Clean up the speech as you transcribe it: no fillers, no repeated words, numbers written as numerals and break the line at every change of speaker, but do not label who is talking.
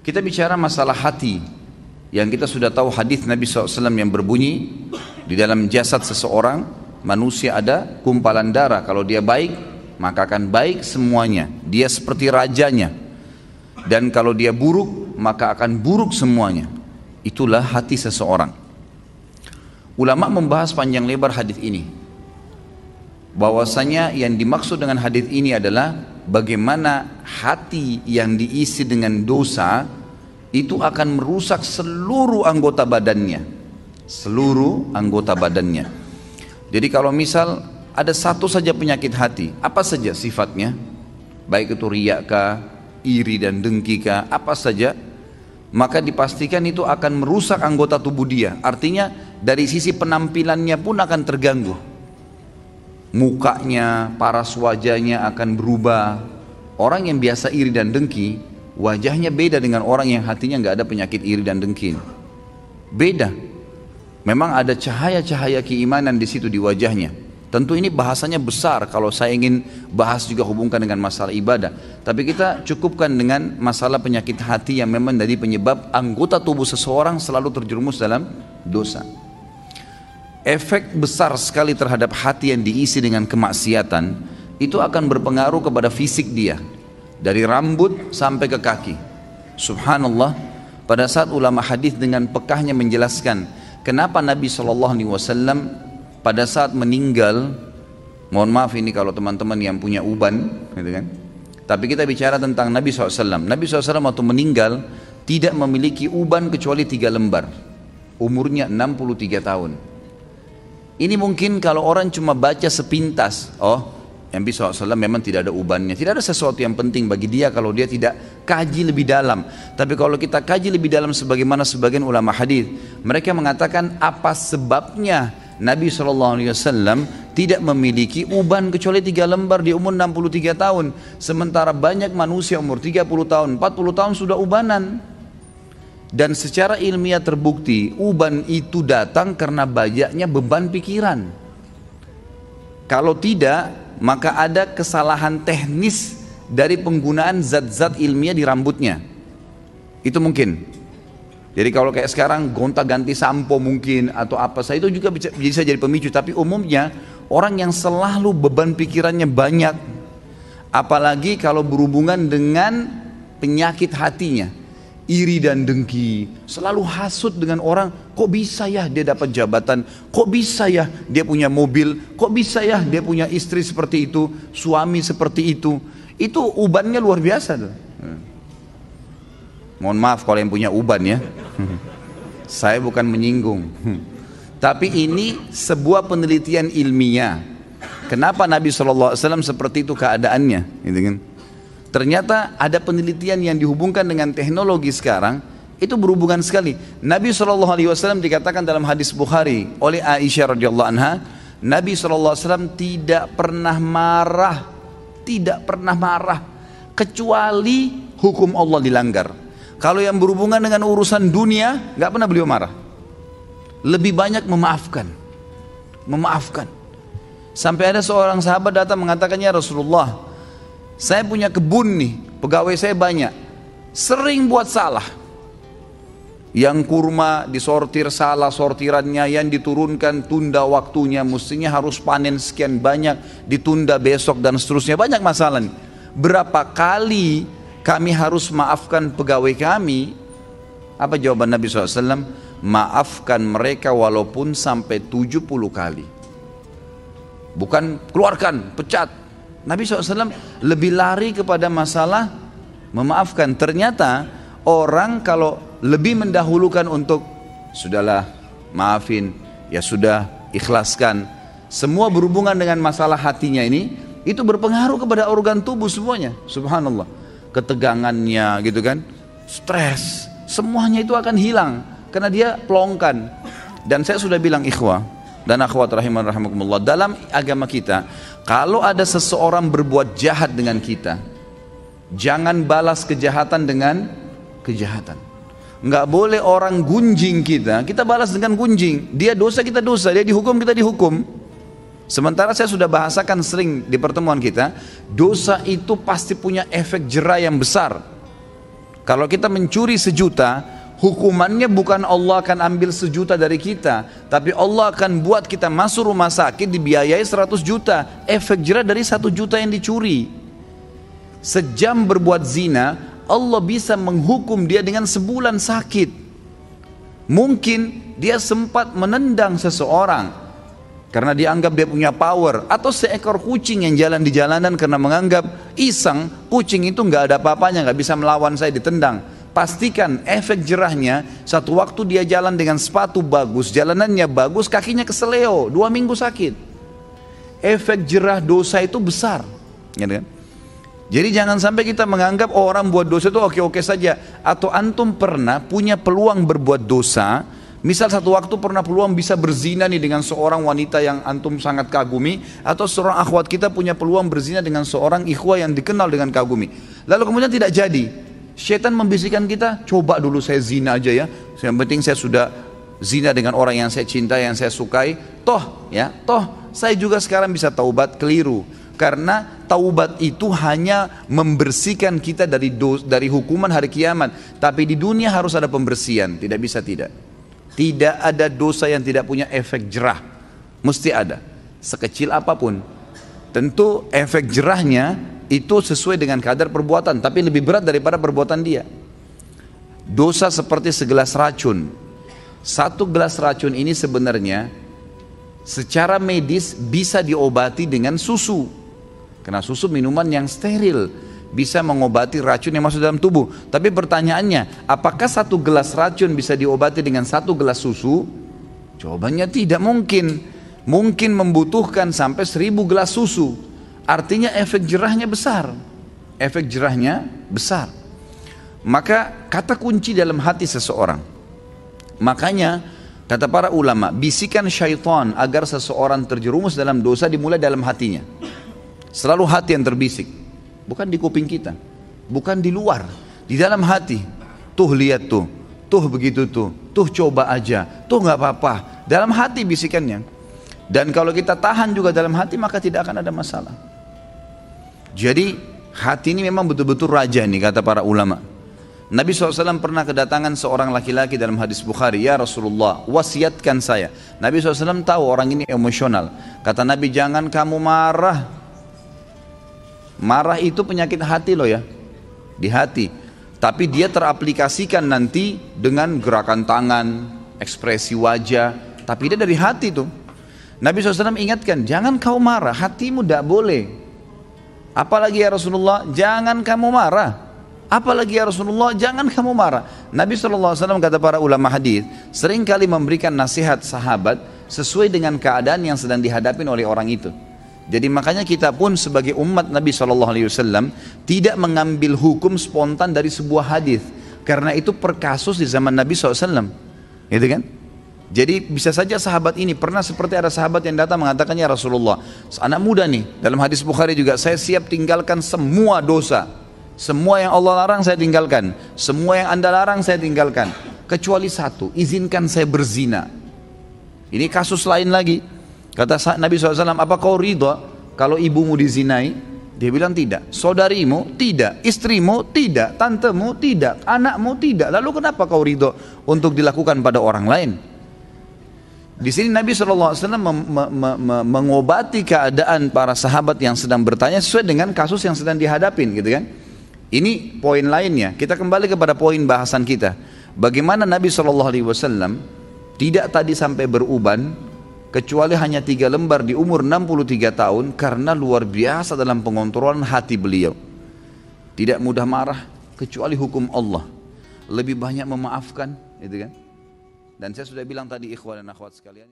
Kita bicara masalah hati, yang kita sudah tahu hadis Nabi SAW yang berbunyi, di dalam jasad seseorang manusia ada gumpalan darah. Kalau dia baik, maka akan baik semuanya, dia seperti rajanya. Dan kalau dia buruk, maka akan buruk semuanya. Itulah hati seseorang. Ulama membahas panjang lebar hadis ini, bahwasanya yang dimaksud dengan hadis ini adalah bagaimana hati yang diisi dengan dosa itu akan merusak seluruh anggota badannya. Seluruh anggota badannya. Jadi kalau misal ada satu saja penyakit hati, apa saja sifatnya, baik itu riya kah, iri dan dengki kah, apa saja, maka dipastikan itu akan merusak anggota tubuh dia. Artinya dari sisi penampilannya pun akan terganggu. Mukanya, paras wajahnya akan berubah. Orang yang biasa iri dan dengki, wajahnya beda dengan orang yang hatinya nggak ada penyakit iri dan dengki. Beda. Memang ada cahaya-cahaya keimanan di situ di wajahnya. Tentu ini bahasanya besar kalau saya ingin bahas juga hubungkan dengan masalah ibadah. Tapi kita cukupkan dengan masalah penyakit hati yang memang dari penyebab anggota tubuh seseorang selalu terjerumus dalam dosa. Efek besar sekali terhadap hati yang diisi dengan kemaksiatan itu akan berpengaruh kepada fisik dia, dari rambut sampai ke kaki. Subhanallah, pada saat ulama hadis dengan pekahnya menjelaskan kenapa Nabi SAW pada saat meninggal, mohon maaf ini kalau teman-teman yang punya uban, gitu kan? Tapi kita bicara tentang Nabi SAW. Nabi SAW waktu meninggal tidak memiliki uban kecuali 3 lembar. Umurnya 63 tahun. Ini mungkin kalau orang cuma baca sepintas, oh Nabi SAW memang tidak ada ubannya, tidak ada sesuatu yang penting bagi dia kalau dia tidak kaji lebih dalam. Tapi kalau kita kaji lebih dalam sebagaimana sebagian ulama hadis, mereka mengatakan apa sebabnya Nabi SAW tidak memiliki uban kecuali 3 lembar di umur 63 tahun. Sementara banyak manusia umur 30 tahun, 40 tahun sudah ubanan. Dan secara ilmiah terbukti uban itu datang karena banyaknya beban pikiran. Kalau tidak, maka ada kesalahan teknis dari penggunaan zat-zat ilmiah di rambutnya. Itu mungkin. Jadi kalau kayak sekarang gonta-ganti sampo mungkin atau apa saja itu juga bisa jadi pemicu. Tapi umumnya orang yang selalu beban pikirannya banyak, apalagi kalau berhubungan dengan penyakit hatinya, iri dan dengki, selalu hasut dengan orang, kok bisa ya dia dapat jabatan, kok bisa ya dia punya mobil, kok bisa ya dia punya istri seperti itu, suami seperti itu ubannya luar biasa tuh. Mohon maaf kalau yang punya uban ya, saya bukan menyinggung, tapi ini sebuah penelitian ilmiah. Kenapa Nabi SAW seperti itu keadaannya, gitu kan? Ternyata ada penelitian yang dihubungkan dengan teknologi sekarang, itu berhubungan sekali. Nabi SAW dikatakan dalam hadis Bukhari oleh Aisyah radhiyallahu anha, Nabi SAW tidak pernah marah kecuali hukum Allah dilanggar. Kalau yang berhubungan dengan urusan dunia, nggak pernah beliau marah. Lebih banyak memaafkan. Sampai ada seorang sahabat datang mengatakan, ya Rasulullah, saya punya kebun nih, pegawai saya banyak, sering buat salah. Yang kurma disortir salah sortirannya, yang diturunkan tunda waktunya, mestinya harus panen sekian banyak, ditunda besok dan seterusnya, banyak masalah nih. Berapa kali kami harus maafkan pegawai kami? Apa jawaban Nabi SAW? Maafkan mereka walaupun sampai 70 kali. Bukan keluarkan, pecat. Nabi SAW lebih lari kepada masalah memaafkan. Ternyata orang kalau lebih mendahulukan untuk sudahlah maafin, ya sudah ikhlaskan, semua berhubungan dengan masalah hatinya ini, itu berpengaruh kepada organ tubuh semuanya. Subhanallah, ketegangannya gitu kan, stres, semuanya itu akan hilang karena dia pelongkan. Dan saya sudah bilang ikhwah dan akhwat rahiman rahimakumullah, dalam agama kita kalau ada seseorang berbuat jahat dengan kita, jangan balas kejahatan dengan kejahatan. Nggak boleh orang gunjing kita balas dengan gunjing. Dia dosa, kita dosa, dia dihukum, kita dihukum. Sementara saya sudah bahasakan sering di pertemuan kita, dosa itu pasti punya efek jera yang besar. Kalau kita mencuri 1.000.000, hukumannya bukan Allah akan ambil 1.000.000 dari kita, tapi Allah akan buat kita masuk rumah sakit dibiayai 100 juta. Efek jerah dari 1 juta yang dicuri. Sejam berbuat zina, Allah bisa menghukum dia dengan sebulan sakit. Mungkin dia sempat menendang seseorang karena dianggap dia punya power, atau seekor kucing yang jalan di jalanan karena menganggap iseng, kucing itu nggak ada apa-apanya, nggak bisa melawan saya, ditendang. Pastikan efek jerahnya, satu waktu dia jalan dengan sepatu bagus, jalanannya bagus, kakinya keseleo, 2 minggu sakit. Efek jerah dosa itu besar, gitu kan? Jadi jangan sampai kita menganggap orang buat dosa itu oke-oke saja. Atau antum pernah punya peluang berbuat dosa, misal satu waktu pernah peluang bisa berzina nih dengan seorang wanita yang antum sangat kagumi, atau seorang akhwat kita punya peluang berzina dengan seorang ikhwah yang dikenal dengan kagumi, lalu kemudian tidak jadi. Syaitan membisikkan kita, coba dulu saya zina aja ya, yang penting saya sudah zina dengan orang yang saya cintai, yang saya sukai, toh saya juga sekarang bisa taubat. Keliru. Karena taubat itu hanya membersihkan kita dari hukuman hari kiamat, tapi di dunia harus ada pembersihan, tidak bisa tidak. Tidak ada dosa yang tidak punya efek jerah, mesti ada, sekecil apapun. Tentu efek jerahnya itu sesuai dengan kadar perbuatan, tapi lebih berat daripada perbuatan dia. Dosa seperti segelas racun. 1 gelas racun ini sebenarnya secara medis bisa diobati dengan susu, karena susu minuman yang steril, bisa mengobati racun yang masuk dalam tubuh. Tapi pertanyaannya, apakah 1 gelas racun bisa diobati dengan 1 gelas susu? Jawabannya tidak mungkin. Mungkin membutuhkan sampai 1000 gelas susu. Artinya efek jerahnya besar. Efek jerahnya besar. Maka kata kunci dalam hati seseorang. Makanya kata para ulama, bisikan syaitan agar seseorang terjerumus dalam dosa dimulai dalam hatinya. Selalu hati yang terbisik, bukan di kuping kita, bukan di luar, di dalam hati. Tuh lihat tuh begitu tuh coba aja, tuh nggak apa-apa. Dalam hati bisikannya. Dan kalau kita tahan juga dalam hati, maka tidak akan ada masalah. Jadi hati ini memang betul-betul raja nih, kata para ulama. Nabi SAW pernah kedatangan seorang laki-laki dalam hadis Bukhari, ya Rasulullah, wasiatkan saya. Nabi SAW tahu orang ini emosional. Kata Nabi, jangan kamu marah. Marah itu penyakit hati loh ya, di hati. Tapi dia teraplikasikan nanti dengan gerakan tangan, ekspresi wajah, tapi dia dari hati tuh. Nabi SAW ingatkan, jangan kau marah, hatimu tidak boleh. Apalagi ya Rasulullah, jangan kamu marah. Apalagi ya Rasulullah, jangan kamu marah. Nabi SAW, kata para ulama hadis, seringkali memberikan nasihat sahabat sesuai dengan keadaan yang sedang dihadapi oleh orang itu. Jadi makanya kita pun sebagai umat Nabi SAW tidak mengambil hukum spontan dari sebuah hadis, karena itu per kasus di zaman Nabi SAW, gitu kan? Jadi bisa saja sahabat ini pernah seperti ada sahabat yang datang mengatakan, ya Rasulullah, anak muda nih, dalam hadis Bukhari juga, saya siap tinggalkan semua dosa, semua yang Allah larang saya tinggalkan, semua yang Anda larang saya tinggalkan, kecuali satu, izinkan saya berzina. Ini kasus lain lagi. Kata Nabi SAW, apa kau ridha kalau ibumu dizinai? Dia bilang tidak. Saudarimu? Tidak. Istrimu? Tidak. Tantemu? Tidak. Anakmu? Tidak. Lalu kenapa kau ridha untuk dilakukan pada orang lain? Di sini Nabi SAW mengobati keadaan para sahabat yang sedang bertanya sesuai dengan kasus yang sedang dihadapin, gitu kan? Ini poin lainnya. Kita kembali kepada poin bahasan kita. Bagaimana Nabi SAW tidak tadi sampai beruban, kecuali hanya 3 lembar di umur 63 tahun, karena luar biasa dalam pengontrolan hati beliau. Tidak mudah marah, kecuali hukum Allah. Lebih banyak memaafkan, gitu kan? Dan saya sudah bilang tadi, ikhwan dan akhwat sekalian.